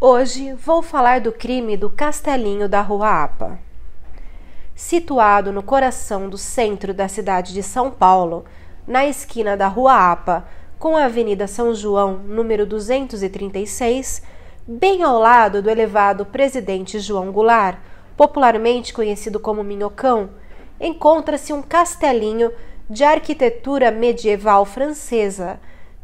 Hoje vou falar do crime do Castelinho da Rua Apa. Situado no coração do centro da cidade de São Paulo, na esquina da Rua Apa com a Avenida São João, número 236, bem ao lado do elevado Presidente João Goulart, popularmente conhecido como Minhocão, encontra-se um castelinho de arquitetura medieval francesa,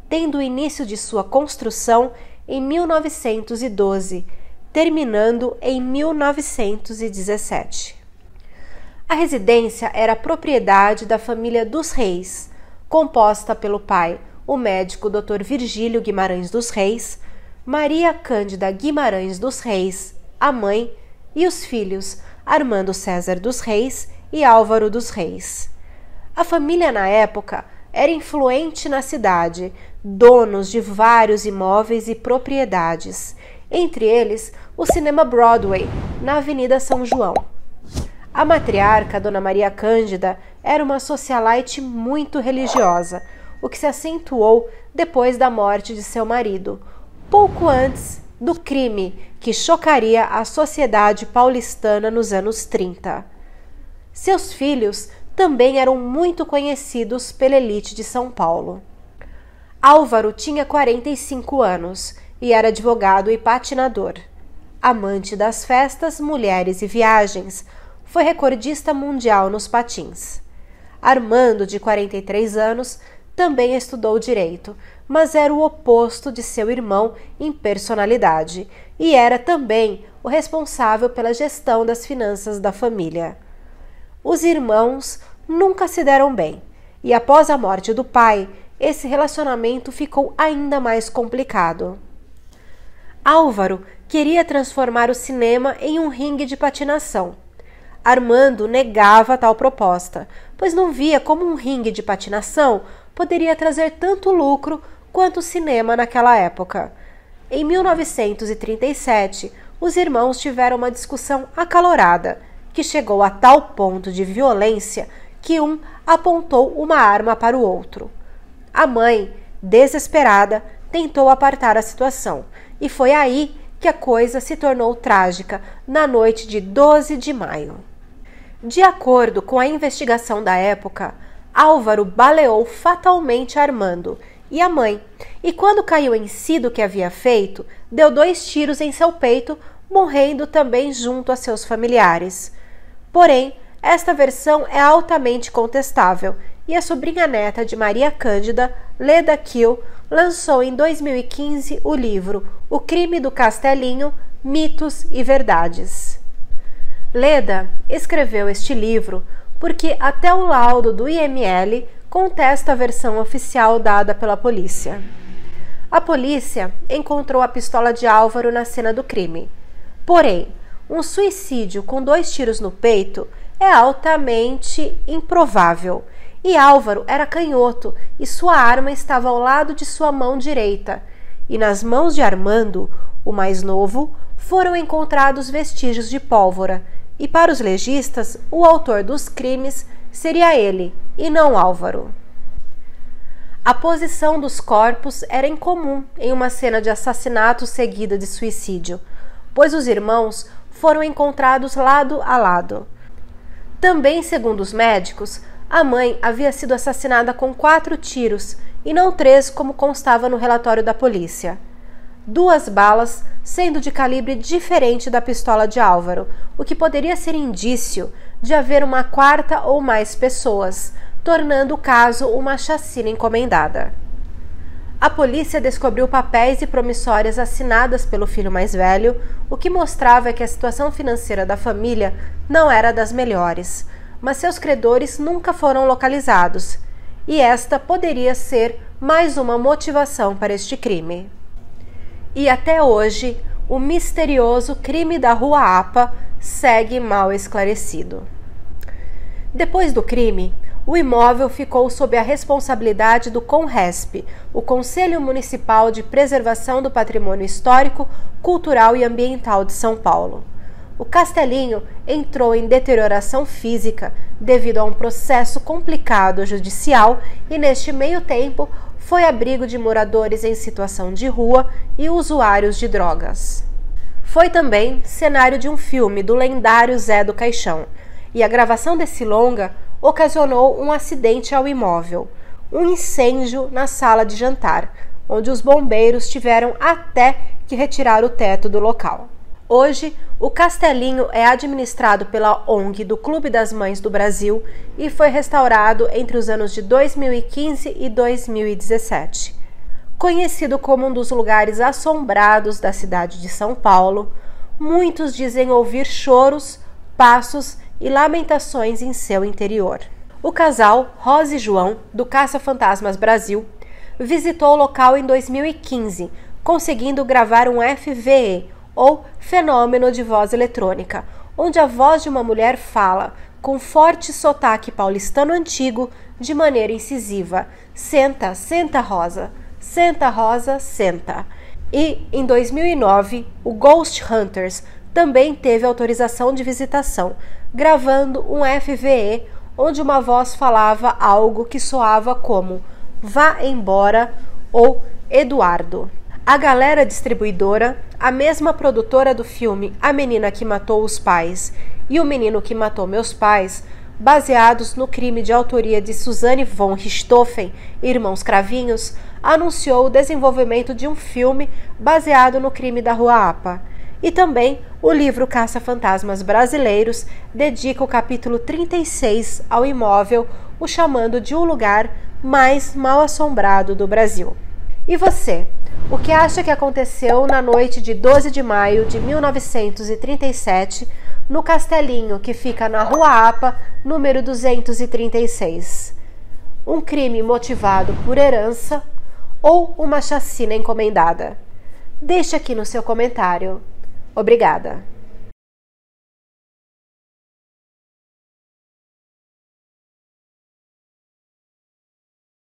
tendo o início de sua construção em 1912, terminando em 1917. A residência era propriedade da família dos Reis, composta pelo pai, o médico Dr. Virgílio Guimarães dos Reis, Maria Cândida Guimarães dos Reis, a mãe, e os filhos Armando César dos Reis e Álvaro dos Reis. A família na época era influente na cidade, donos de vários imóveis e propriedades, entre eles o Cinema Broadway, na Avenida São João. A matriarca, Dona Maria Cândida, era uma socialite muito religiosa, o que se acentuou depois da morte de seu marido, pouco antes do crime que chocaria a sociedade paulistana nos anos 30. Seus filhos também eram muito conhecidos pela elite de São Paulo. Álvaro tinha 45 anos e era advogado e patinador. Amante das festas, mulheres e viagens, foi recordista mundial nos patins. Armando, de 43 anos, também estudou direito, mas era o oposto de seu irmão em personalidade e era também o responsável pela gestão das finanças da família. Os irmãos nunca se deram bem e, após a morte do pai, esse relacionamento ficou ainda mais complicado. Álvaro queria transformar o cinema em um ringue de patinação. Armando negava tal proposta, pois não via como um ringue de patinação poderia trazer tanto lucro quanto o cinema naquela época. Em 1937, os irmãos tiveram uma discussão acalorada, que chegou a tal ponto de violência que um apontou uma arma para o outro. A mãe, desesperada, tentou apartar a situação, e foi aí que a coisa se tornou trágica na noite de 12 de maio. De acordo com a investigação da época, Álvaro baleou fatalmente Armando e a mãe, e quando caiu em si do que havia feito, deu 2 tiros em seu peito, morrendo também junto a seus familiares. Porém, esta versão é altamente contestável e a sobrinha neta de Maria Cândida, Leda Kiel, lançou em 2015 o livro O Crime do Castelinho, Mitos e Verdades. Leda escreveu este livro porque até o laudo do IML contesta a versão oficial dada pela polícia. A polícia encontrou a pistola de Álvaro na cena do crime. Porém, um suicídio com 2 tiros no peito é altamente improvável, e Álvaro era canhoto e sua arma estava ao lado de sua mão direita, e nas mãos de Armando, o mais novo, foram encontrados vestígios de pólvora, e para os legistas, o autor dos crimes seria ele, e não Álvaro. A posição dos corpos era incomum em uma cena de assassinato seguida de suicídio, pois os irmãos foram encontrados lado a lado. Também, segundo os médicos, a mãe havia sido assassinada com 4 tiros e não 3, como constava no relatório da polícia. 2 balas sendo de calibre diferente da pistola de Álvaro, o que poderia ser indício de haver uma 4ª ou mais pessoas, tornando o caso uma chacina encomendada. A polícia descobriu papéis e promissórias assinadas pelo filho mais velho, o que mostrava que a situação financeira da família não era das melhores, mas seus credores nunca foram localizados, e esta poderia ser mais uma motivação para este crime. E até hoje, o misterioso crime da Rua Apa segue mal esclarecido. Depois do crime, o imóvel ficou sob a responsabilidade do CONRESP, o Conselho Municipal de Preservação do Patrimônio Histórico, Cultural e Ambiental de São Paulo. O castelinho entrou em deterioração física devido a um processo complicado judicial e, neste meio tempo, foi abrigo de moradores em situação de rua e usuários de drogas. Foi também cenário de um filme do lendário Zé do Caixão, e a gravação desse longa ocasionou um acidente ao imóvel, um incêndio na sala de jantar, onde os bombeiros tiveram até que retirar o teto do local. Hoje, o castelinho é administrado pela ONG do Clube das Mães do Brasil e foi restaurado entre os anos de 2015 e 2017. Conhecido como um dos lugares assombrados da cidade de São Paulo, muitos dizem ouvir choros, passos e lamentações em seu interior. O casal Rosa e João, do Caça-Fantasmas Brasil, visitou o local em 2015, conseguindo gravar um FVE, ou Fenômeno de Voz Eletrônica, onde a voz de uma mulher fala, com forte sotaque paulistano antigo, de maneira incisiva: "Senta, senta, Rosa. Senta, Rosa, senta." E, em 2009, o Ghost Hunters também teve autorização de visitação, gravando um FVE onde uma voz falava algo que soava como "Vá embora" ou "Eduardo." A Galera Distribuidora, a mesma produtora do filme A Menina que Matou os Pais e O Menino que Matou Meus Pais, baseados no crime de autoria de Suzanne von Richthofen e Irmãos Cravinhos, anunciou o desenvolvimento de um filme baseado no crime da Rua Apa. E também o livro Caça-Fantasmas Brasileiros dedica o capítulo 36 ao imóvel, o chamando de o lugar mais mal-assombrado do Brasil. E você? O que acha que aconteceu na noite de 12 de maio de 1937, no castelinho que fica na Rua Apa, número 236? Um crime motivado por herança ou uma chacina encomendada? Deixe aqui no seu comentário. Obrigada!